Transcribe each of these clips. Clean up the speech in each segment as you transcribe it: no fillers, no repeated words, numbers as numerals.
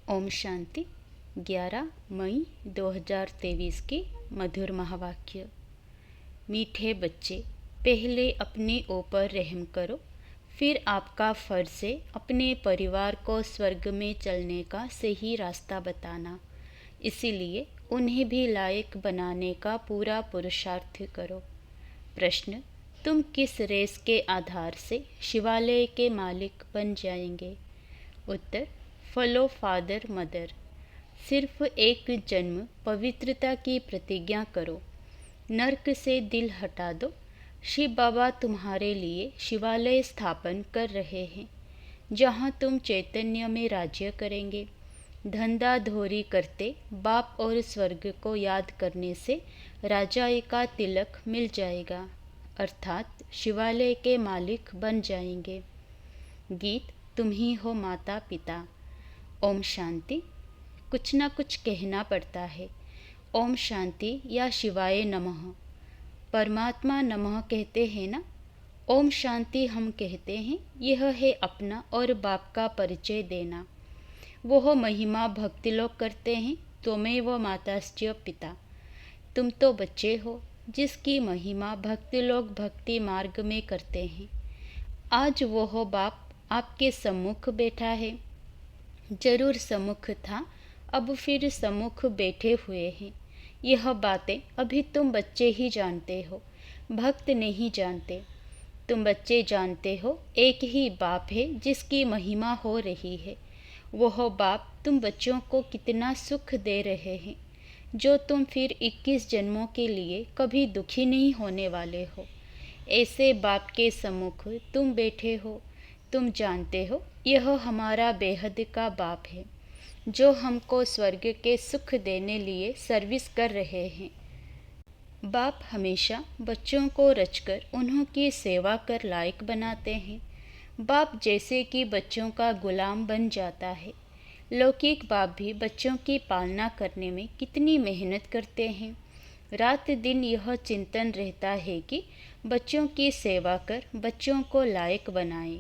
ओम शांति। 11 मई 2023 के मधुर महावाक्य। मीठे बच्चे, पहले अपने ऊपर रहम करो, फिर आपका फर्ज है अपने परिवार को स्वर्ग में चलने का सही रास्ता बताना। इसीलिए उन्हें भी लायक बनाने का पूरा पुरुषार्थ करो। प्रश्न: तुम किस रेस के आधार से शिवालय के मालिक बन जाएंगे? उत्तर: फॉलो फादर मदर। सिर्फ एक जन्म पवित्रता की प्रतिज्ञा करो, नर्क से दिल हटा दो। शिव बाबा तुम्हारे लिए शिवालय स्थापन कर रहे हैं, जहाँ तुम चैतन्य में राज्य करेंगे। धंधा धोरी करते बाप और स्वर्ग को याद करने से राजाई का तिलक मिल जाएगा, अर्थात शिवालय के मालिक बन जाएंगे। गीत: तुम ही हो माता पिता। ओम शांति। कुछ ना कुछ कहना पड़ता है। ओम शांति या शिवाय नमः। परमात्मा नमः कहते हैं ना, ओम शांति हम कहते हैं। यह है अपना और बाप का परिचय देना। वह महिमा भक्ति लोग करते हैं, त्वमेव माताश्च पिता। तुम तो बच्चे हो जिसकी महिमा भक्ति लोग भक्ति मार्ग में करते हैं। आज वह बाप आपके सम्मुख बैठा है, जरूर सम्मुख था, अब फिर सम्मुख बैठे हुए हैं। यह बातें अभी तुम बच्चे ही जानते हो, भक्त नहीं जानते। तुम बच्चे जानते हो एक ही बाप है जिसकी महिमा हो रही है। वह बाप तुम बच्चों को कितना सुख दे रहे हैं, जो तुम फिर 21 जन्मों के लिए कभी दुखी नहीं होने वाले हो। ऐसे बाप के सम्मुख तुम बैठे हो। तुम जानते हो यह हमारा बेहद का बाप है, जो हमको स्वर्ग के सुख देने लिए सर्विस कर रहे हैं। बाप हमेशा बच्चों को रचकर उन्हों की सेवा कर लायक बनाते हैं। बाप जैसे कि बच्चों का गुलाम बन जाता है। लौकिक बाप भी बच्चों की पालना करने में कितनी मेहनत करते हैं। रात दिन यह चिंतन रहता है कि बच्चों की सेवा कर बच्चों को लायक बनाएं।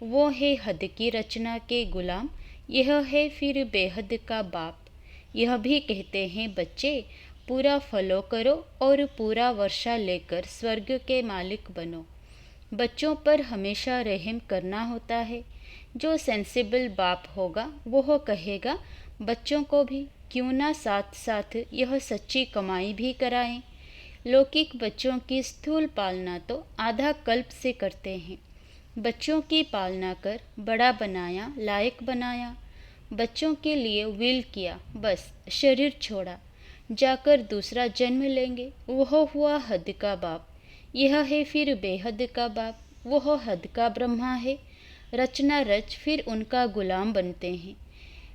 वो है हद की रचना के गुलाम, यह है फिर बेहद का बाप। यह भी कहते हैं बच्चे, पूरा फॉलो करो और पूरा वर्षा लेकर स्वर्ग के मालिक बनो। बच्चों पर हमेशा रहम करना होता है। जो सेंसिबल बाप होगा वह कहेगा बच्चों को भी क्यों ना साथ साथ यह सच्ची कमाई भी कराएं। लौकिक बच्चों की स्थूल पालना तो आधा कल्प से करते हैं। बच्चों की पालना कर बड़ा बनाया, लायक बनाया। बच्चों के लिए विल किया, बस शरीर छोड़ा, जाकर दूसरा जन्म लेंगे। वह हुआ हद का बाप। यह है फिर बेहद का बाप। वह हद का ब्रह्मा है। रचना रच फिर उनका गुलाम बनते हैं।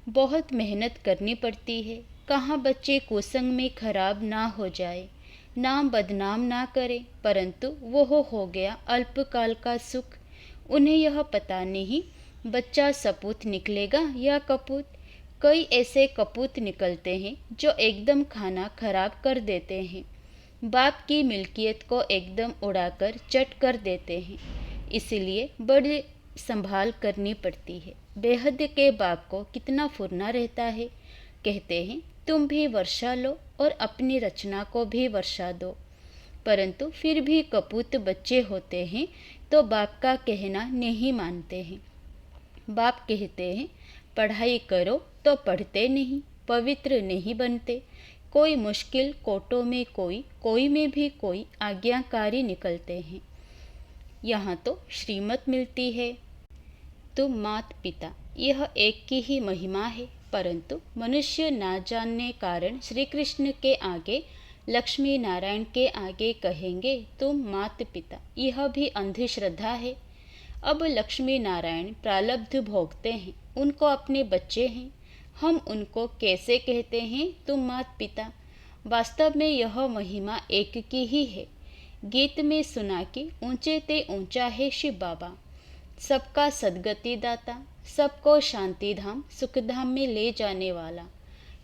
बहुत मेहनत करनी पड़ती है। कहाँ बच्चे कुसंग में खराब ना हो जाए, नाम बदनाम ना करे, परंतु वह हो गया अल्पकाल का सुख। उन्हें यह पता नहीं बच्चा सपूत निकलेगा या कपूत। कई ऐसे कपूत निकलते हैं जो एकदम खाना खराब कर देते हैं, बाप की मिल्कियत को एकदम उड़ाकर चट कर देते हैं। इसलिए बड़ी संभाल करनी पड़ती है। बेहद के बाप को कितना फुरना रहता है। कहते हैं तुम भी वर्षा लो और अपनी रचना को भी वर्षा दो, परंतु फिर भी कपूत बच्चे होते हैं तो बाप का कहना नहीं मानते हैं। बाप कहते हैं पढ़ाई करो तो पढ़ते नहीं, पवित्र नहीं बनते। कोई मुश्किल कोटों में कोई में भी कोई आज्ञाकारी निकलते हैं। यहाँ तो श्रीमत मिलती है। तुम मात पिता, यह एक की ही महिमा है, परंतु मनुष्य ना जानने कारण श्री कृष्ण के आगे, लक्ष्मी नारायण के आगे कहेंगे तुम मात पिता। यह भी अंधश्रद्धा है। अब लक्ष्मी नारायण प्रारब्ध भोगते हैं, उनको अपने बच्चे हैं। हम उनको कैसे कहते हैं तुम मात पिता? वास्तव में यह महिमा एक की ही है। गीत में सुना कि ऊंचे ते ऊंचा है शिव बाबा, सबका सदगति दाता, सबको शांति धाम सुखधाम में ले जाने वाला।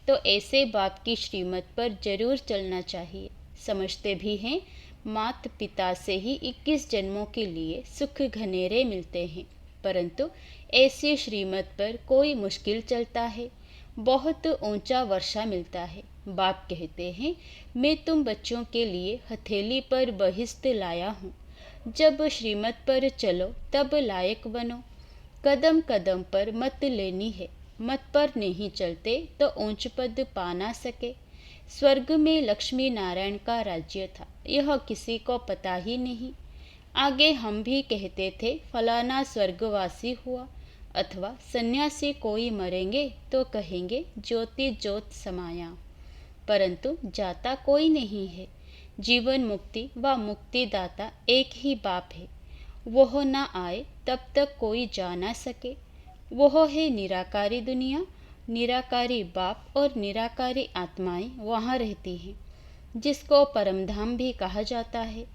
तो ऐसे बाप की श्रीमत पर जरूर चलना चाहिए। समझते भी हैं मात पिता से ही 21 जन्मों के लिए सुख घनेरे मिलते हैं, परंतु ऐसी श्रीमत पर कोई मुश्किल चलता है। बहुत ऊंचा वर्षा मिलता है। बाप कहते हैं, मैं तुम बच्चों के लिए हथेली पर बहिश्त लाया हूँ। जब श्रीमत पर चलो तब लायक बनो। कदम कदम पर मत लेनी है, मत पर नहीं चलते तो ऊंच पद पा ना सके। स्वर्ग में लक्ष्मी नारायण का राज्य था, यह किसी को पता ही नहीं। आगे हम भी कहते थे फलाना स्वर्गवासी हुआ, अथवा सन्यासी कोई मरेंगे तो कहेंगे ज्योति ज्योत समाया। परंतु जाता कोई नहीं है। जीवन मुक्ति व मुक्तिदाता एक ही बाप है। वह न आए तब तक कोई जा न सके। वह है निराकारी दुनिया, निराकारी बाप और निराकारी आत्माएं वहाँ रहती हैं, जिसको परमधाम भी कहा जाता है।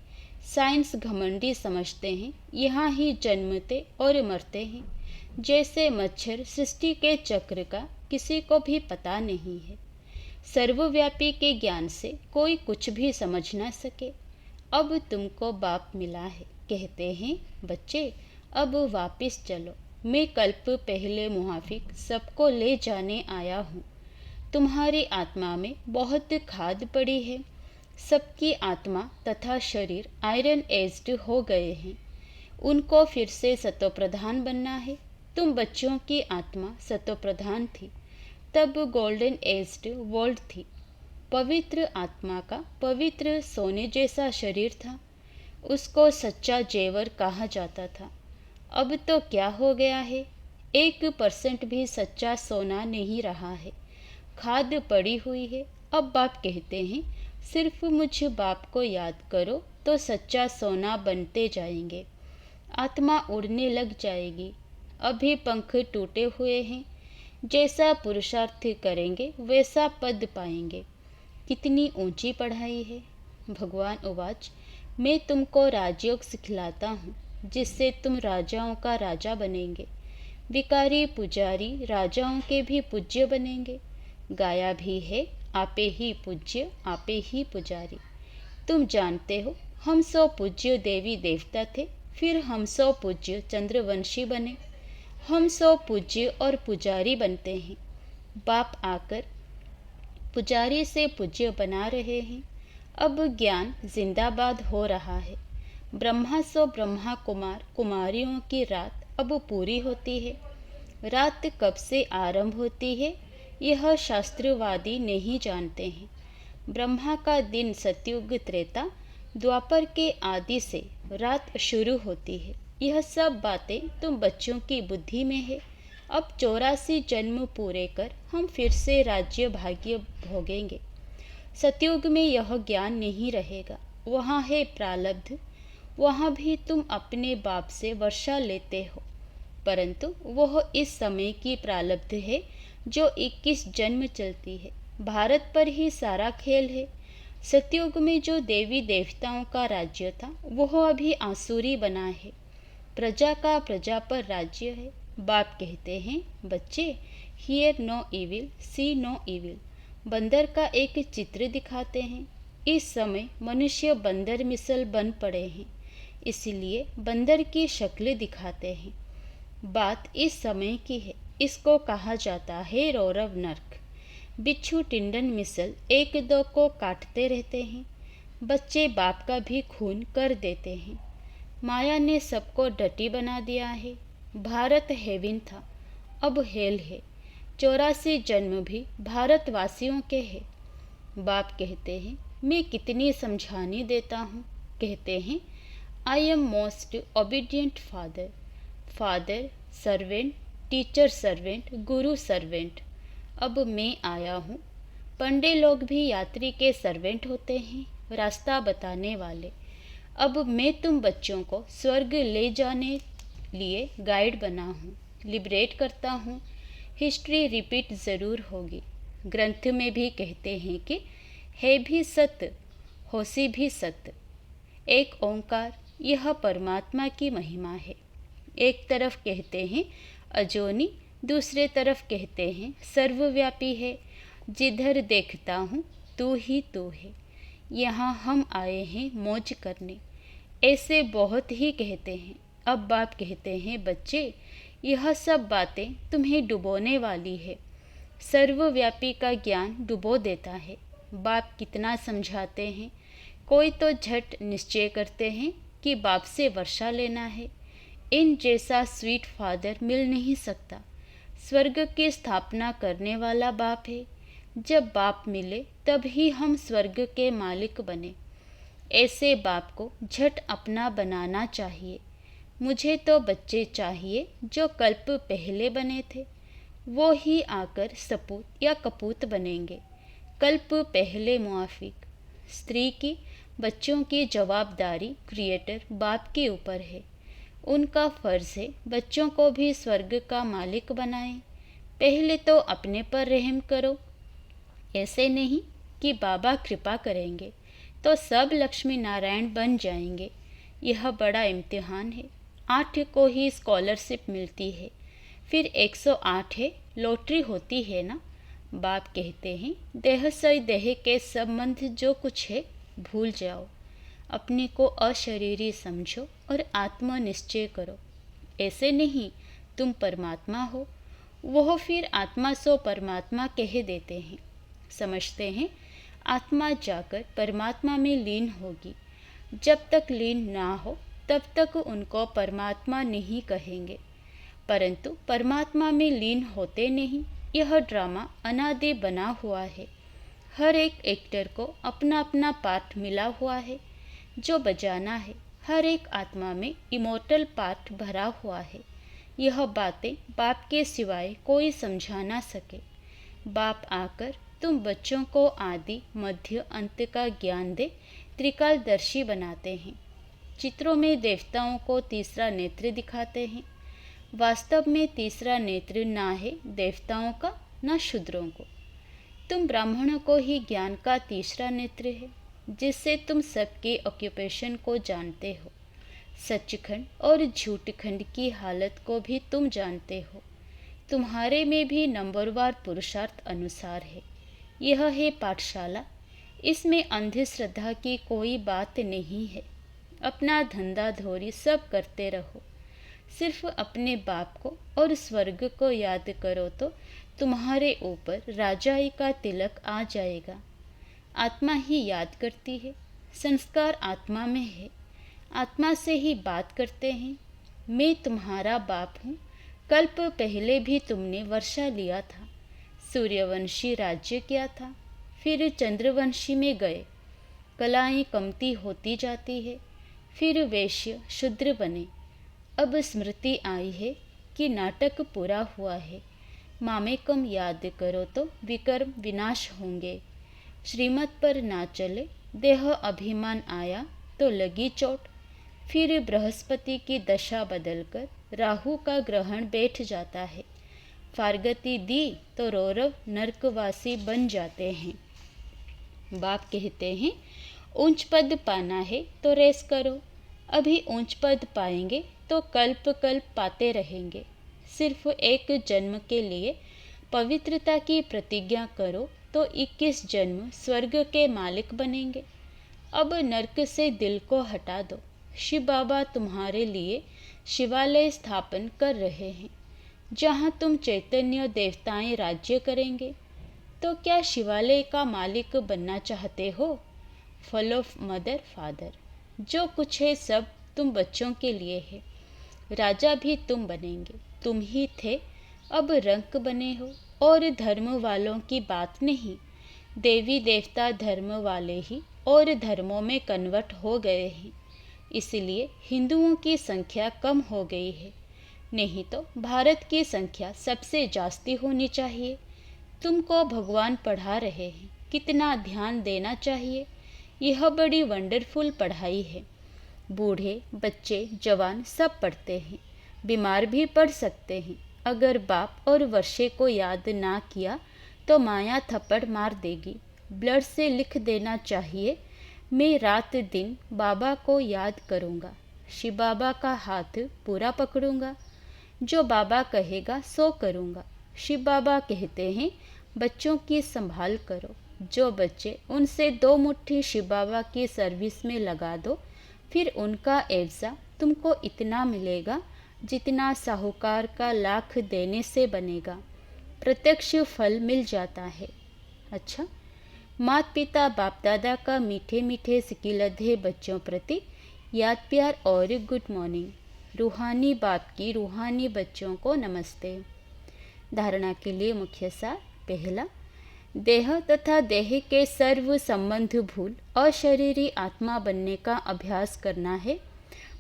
साइंस घमंडी समझते हैं यहाँ ही जन्मते और मरते हैं। जैसे मच्छर सृष्टि के चक्र का किसी को भी पता नहीं है। सर्वव्यापी के ज्ञान से कोई कुछ भी समझ न सके। अब तुमको बाप मिला है, कहते हैं बच्चे अब वापिस चलो। मैं कल्प पहले मुआफिक सबको ले जाने आया हूँ। तुम्हारी आत्मा में बहुत खाद पड़ी है। सबकी आत्मा तथा शरीर आयरन एज्ड हो गए हैं। उनको फिर से सतोप्रधान बनना है। तुम बच्चों की आत्मा सतोप्रधान थी, तब गोल्डन एज्ड वर्ल्ड थी। पवित्र आत्मा का पवित्र सोने जैसा शरीर था, उसको सच्चा जेवर कहा जाता था। अब तो क्या हो गया है, 1% भी सच्चा सोना नहीं रहा है, खाद पड़ी हुई है। अब बाप कहते हैं सिर्फ मुझ बाप को याद करो तो सच्चा सोना बनते जाएंगे। आत्मा उड़ने लग जाएगी। अभी पंख टूटे हुए हैं। जैसा पुरुषार्थ करेंगे वैसा पद पाएंगे। कितनी ऊंची पढ़ाई है। भगवान उवाच, मैं तुमको राजयोग सिखलाता हूँ, जिससे तुम राजाओं का राजा बनेंगे। विकारी पुजारी राजाओं के भी पूज्य बनेंगे। गाया भी है, आपे ही पूज्य आपे ही पुजारी। तुम जानते हो हम 100 पूज्य देवी देवता थे, फिर हम 100 पूज्य चंद्रवंशी बने। हम 100 पूज्य और पुजारी बनते हैं। बाप आकर पुजारी से पूज्य बना रहे हैं। अब ज्ञान जिंदाबाद हो रहा है। ब्रह्मा सो ब्रह्मा कुमार कुमारियों की रात अब पूरी होती है। रात कब से आरंभ होती है यह शास्त्रवादी नहीं जानते हैं। ब्रह्मा का दिन सतयुग त्रेता द्वापर के आदि से रात शुरू होती है। यह सब बातें तुम बच्चों की बुद्धि में है। अब 84 जन्म पूरे कर हम फिर से राज्य भाग्य भोगेंगे। सतयुग में यह ज्ञान नहीं रहेगा, वहाँ है प्रारब्ध। वहाँ भी तुम अपने बाप से वर्षा लेते हो, परंतु वह इस समय की प्रारब्ध है जो 21 जन्म चलती है। भारत पर ही सारा खेल है। सतयुग में जो देवी देवताओं का राज्य था वह अभी आसुरी बना है। प्रजा का प्रजा पर राज्य है। बाप कहते हैं बच्चे, hear no evil see no evil. बंदर का एक चित्र दिखाते हैं। इस समय मनुष्य बंदर मिसल बन पड़े हैं, इसलिए बंदर की शक्ल दिखाते हैं। बात इस समय की है। इसको कहा जाता है रौरव नर्क। बिच्छू टिंडन मिसल एक दो को काटते रहते हैं। बच्चे बाप का भी खून कर देते हैं। माया ने सबको डटी बना दिया है। भारत हेवन था, अब हेल है। 84 जन्म भी भारतवासियों के हैं। बाप कहते हैं मैं कितनी समझानी देता हूँ। कहते हैं I am most obedient father. Father servant, teacher servant, Guru servant. अब मैं आया हूँ। पंडे लोग भी यात्री के सर्वेंट होते हैं, रास्ता बताने वाले। अब मैं तुम बच्चों को स्वर्ग ले जाने लिए गाइड बना हूँ, लिबरेट करता हूँ। हिस्ट्री रिपीट ज़रूर होगी। ग्रंथ में भी कहते हैं कि है भी सत्य, होसी भी सत्य। एक ओंकार, यह परमात्मा की महिमा है। एक तरफ कहते हैं अजोनी, दूसरे तरफ कहते हैं सर्वव्यापी है। जिधर देखता हूँ तू ही तू है। यहाँ हम आए हैं मौज करने। ऐसे बहुत ही कहते हैं। अब बाप कहते हैं बच्चे, यह सब बातें तुम्हें डुबोने वाली है। सर्वव्यापी का ज्ञान डुबो देता है। बाप कितना समझाते हैं, कोई तो झट निश्चय करते हैं कि बाप से वर्षा लेना है। इन जैसा स्वीट फादर मिल नहीं सकता। स्वर्ग की स्थापना करने वाला बाप है। जब बाप मिले तब ही हम स्वर्ग के मालिक बने। ऐसे बाप को झट अपना बनाना चाहिए। मुझे तो बच्चे चाहिए जो कल्प पहले बने थे, वो ही आकर सपूत या कपूत बनेंगे। कल्प पहले मुआफिक। स्त्री की बच्चों की जवाबदारी क्रिएटर बाप के ऊपर है। उनका फर्ज है बच्चों को भी स्वर्ग का मालिक बनाएं। पहले तो अपने पर रहम करो। ऐसे नहीं कि बाबा कृपा करेंगे तो सब लक्ष्मी नारायण बन जाएंगे। यह बड़ा इम्तिहान है। 8 को ही स्कॉलरशिप मिलती है, फिर 108 है, लॉटरी होती है ना। बाप कहते हैं देह से देह के संबंध जो कुछ है भूल जाओ। अपने को अशरीरी समझो और आत्मनिश्चय करो। ऐसे नहीं तुम परमात्मा हो, वह फिर आत्मा सो परमात्मा कह देते हैं। समझते हैं आत्मा जाकर परमात्मा में लीन होगी। जब तक लीन ना हो तब तक उनको परमात्मा नहीं कहेंगे, परंतु परमात्मा में लीन होते नहीं। यह ड्रामा अनादि बना हुआ है। हर एक एक्टर को अपना अपना पार्ट मिला हुआ है जो बजाना है। हर एक आत्मा में इमोर्टल पार्ट भरा हुआ है। यह बातें बाप के सिवाय कोई समझा ना सके। बाप आकर तुम बच्चों को आदि मध्य अंत का ज्ञान दे त्रिकालदर्शी बनाते हैं। चित्रों में देवताओं को तीसरा नेत्र दिखाते हैं। वास्तव में तीसरा नेत्र ना है देवताओं का ना शूद्रों को। तुम ब्राह्मणों को ही ज्ञान का तीसरा नेत्र है, जिससे तुम सबके ऑक्यूपेशन को जानते हो। सचखंड और झूठखंड की हालत को भी तुम जानते हो। तुम्हारे में भी नंबरवार पुरुषार्थ अनुसार है। यह है पाठशाला। इसमें अंधश्रद्धा की कोई बात नहीं है। अपना धंधा धोरी सब करते रहो। सिर्फ अपने बाप को और स्वर्ग को याद करो तो तुम्हारे ऊपर राजाई का तिलक आ जाएगा। आत्मा ही याद करती है। संस्कार आत्मा में है। आत्मा से ही बात करते हैं। मैं तुम्हारा बाप हूँ। कल्प पहले भी तुमने वर्षा लिया था। सूर्यवंशी राज्य किया था, फिर चंद्रवंशी में गए। कलाएं कमती होती जाती है, फिर वैश्य शूद्र बने। अब स्मृति आई है कि नाटक पूरा हुआ है। मामेकम याद करो तो विकर्म विनाश होंगे। श्रीमत पर ना चले, देह अभिमान आया तो लगी चोट। फिर बृहस्पति की दशा बदलकर राहु का ग्रहण बैठ जाता है। फारगति दी तो रौरव नरकवासी बन जाते हैं। बाप कहते हैं ऊंच पद पाना है तो रेस करो। अभी ऊंच पद पाएंगे तो कल्प कल्प पाते रहेंगे। सिर्फ एक जन्म के लिए पवित्रता की प्रतिज्ञा करो तो 21 जन्म स्वर्ग के मालिक बनेंगे। अब नरक से दिल को हटा दो। शिव बाबा तुम्हारे लिए शिवालय स्थापन कर रहे हैं, जहाँ तुम चैतन्य देवताएं राज्य करेंगे। तो क्या शिवालय का मालिक बनना चाहते हो? Fall of mother father. जो कुछ है सब तुम बच्चों के लिए है। राजा भी तुम बनेंगे। तुम ही थे, अब रंक बने हो। और धर्म वालों की बात नहीं। देवी देवता धर्म वाले ही और धर्मों में कन्वर्ट हो गए हैं। इसलिए हिंदुओं की संख्या कम हो गई है। नहीं तो भारत की संख्या सबसे जास्ती होनी चाहिए। तुमको भगवान पढ़ा रहे हैं, कितना ध्यान देना चाहिए। यह बड़ी वंडरफुल पढ़ाई है। बूढ़े बच्चे जवान सब पढ़ते हैं। बीमार भी पढ़ सकते हैं। अगर बाप और वर्षे को याद ना किया तो माया थप्पड़ मार देगी। ब्लड से लिख देना चाहिए, मैं रात दिन बाबा को याद करूँगा। शिव बाबा का हाथ पूरा पकड़ूंगा। जो बाबा कहेगा सो करूँगा। शिव बाबा कहते हैं बच्चों की संभाल करो। जो बच्चे उनसे 2 मुट्ठी शिव बाबा की सर्विस में लगा दो, फिर उनका एवजा तुमको इतना मिलेगा जितना साहूकार का लाख देने से बनेगा। प्रत्यक्ष फल मिल जाता है। अच्छा, माता पिता बाप दादा का मीठे मीठे सिकिलधे बच्चों प्रति याद प्यार और गुड मॉर्निंग। रूहानी बाप की रूहानी बच्चों को नमस्ते। धारणा के लिए मुख्य सार। पहला, देह तथा देह के सर्व संबंध भूल अशरीरी आत्मा बनने का अभ्यास करना है।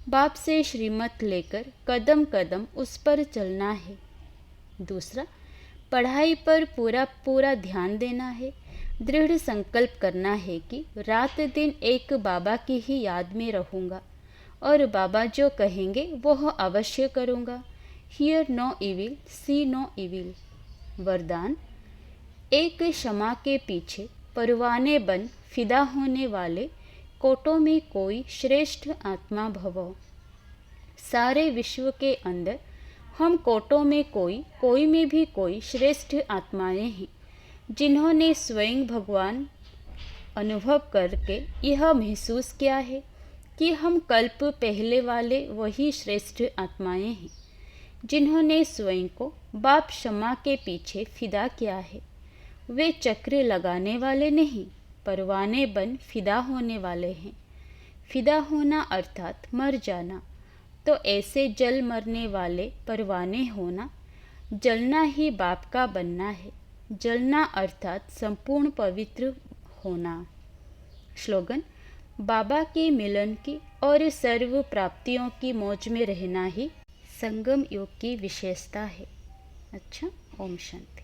बाप से श्रीमत लेकर कदम कदम उस पर चलना है। दूसरा, पढ़ाई पर पूरा पूरा ध्यान देना है। दृढ़ संकल्प करना है कि रात दिन एक बाबा की ही याद में रहूँगा और बाबा जो कहेंगे वह अवश्य करूँगा। Hear no evil, see no evil. वरदान, एक क्षमा के पीछे परवाने बन फिदा होने वाले कोटों में कोई श्रेष्ठ आत्मा भवो। सारे विश्व के अंदर हम कोटों में कोई में भी कोई श्रेष्ठ आत्माएं हैं, जिन्होंने स्वयं भगवान अनुभव करके यह महसूस किया है कि हम कल्प पहले वाले वही श्रेष्ठ आत्माएं हैं, जिन्होंने स्वयं को बाप क्षमा के पीछे फिदा किया है। वे चक्र लगाने वाले नहीं, परवाने बन फिदा होने वाले हैं। फिदा होना अर्थात मर जाना, तो ऐसे जल मरने वाले परवाने होना, जलना ही बाप का बनना है। जलना अर्थात संपूर्ण पवित्र होना। स्लोगन, बाबा के मिलन की और सर्व प्राप्तियों की मौज में रहना ही संगम योग की विशेषता है। अच्छा, ओम शांति।